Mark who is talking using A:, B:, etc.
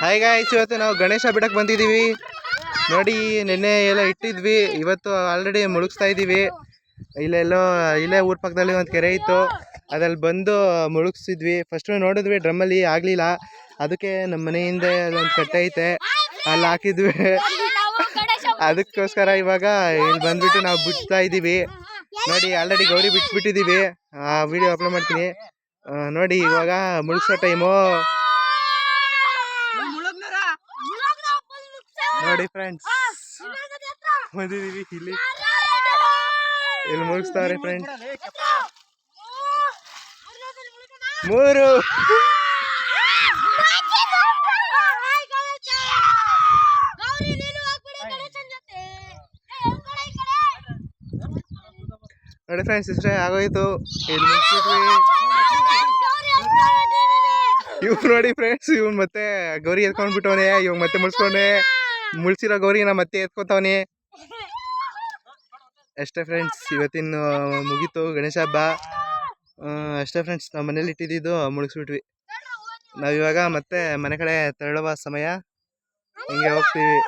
A: Hi guys, ಇವತ್ತು ನಾವು ಗಣೇಶ ಬಿಡಕ್ಕೆ ಬಂದಿದ್ದೀವಿ. ನೋಡಿ, ನಿನ್ನೆ ಎಲ್ಲ ಇಟ್ಟಿದ್ವಿ, ಇವತ್ತು ಆಲ್ರೆಡಿ ಮುಳುಗಿಸ್ತಾ ಇದ್ದೀವಿ. ಇಲ್ಲೇ ಊರ ಪಕ್ಕದಲ್ಲಿ ಒಂದು ಕೆರೆ ಇತ್ತು, ಅದ್ರಲ್ಲಿ ಬಂದು ಮುಳುಗಿಸಿದ್ವಿ. ಫಸ್ಟ್ ನೋಡಿದ್ವಿ ಡ್ರಮ್ಮಲ್ಲಿ ಆಗಲಿಲ್ಲ, ಅದಕ್ಕೆ ನಮ್ಮ ಮನೆಯಿಂದ ಒಂದು ಕಟ್ಟೆ ಐತೆ, ಅಲ್ಲಿ ಹಾಕಿದ್ವಿ. ಅದಕ್ಕೋಸ್ಕರ ಇವಾಗ ಇಲ್ಲಿ ಬಂದ್ಬಿಟ್ಟು ನಾವು ಬಿಡ್ತಾ ಇದ್ದೀವಿ. ನೋಡಿ, ಆಲ್ರೆಡಿ ಗೌರಿ ಬಿಟ್ಬಿಟ್ಟಿದ್ದೀವಿ. ಆ ವಿಡಿಯೋ ಅಪ್ಲೋಡ್ ಮಾಡ್ತೀನಿ ನೋಡಿ. ಇವಾಗ ಮುಳುಗಿಸೋ ಟೈಮು ನೋಡಿ ಫ್ರೆಂಡ್ಸ್, ಬಂದಿದ್ದೀವಿ. ಇಲ್ಲಿ ಮುಳುಗಿಸ್ತಾರೆ ಫ್ರೆಂಡ್ಸ್. 3 ನೋಡಿ ಫ್ರೆಂಡ್ಸ್, ಇಷ್ಟೇ ಆಗೋಯ್ತು. ಇಲ್ಲಿ ಮುಗಿಸ್ಬಿಟ್ವಿ. ಇವ್ ನೋಡಿ ಫ್ರೆಂಡ್ಸ್, ಇವ್ನು ಮತ್ತೆ ಗೌರಿ ಎತ್ಕೊಂಡ್ಬಿಟ್ಟವನೆ. ಇವಾಗ ಮತ್ತೆ ಮುಳ್ಸಿರೋ ಗೌರಿನ ಮತ್ತೆ ಎತ್ಕೊತವನೆ. ಅಷ್ಟೇ ಫ್ರೆಂಡ್ಸ್, ಇವತ್ತಿನ ಮುಗೀತು ಗಣೇಶ ಹಬ್ಬ. ಅಷ್ಟೇ ಫ್ರೆಂಡ್ಸ್, ನಾವು ಮನೇಲಿ ಇಟ್ಟಿದ್ದು ಮುಳುಗಿಸ್ಬಿಟ್ವಿ. ನಾವಿವಾಗ ಮತ್ತೆ ಮನೆ ಕಡೆ ತೆರಳುವ ಸಮಯ, ಹಿಂಗೆ ಹೋಗ್ತೀವಿ.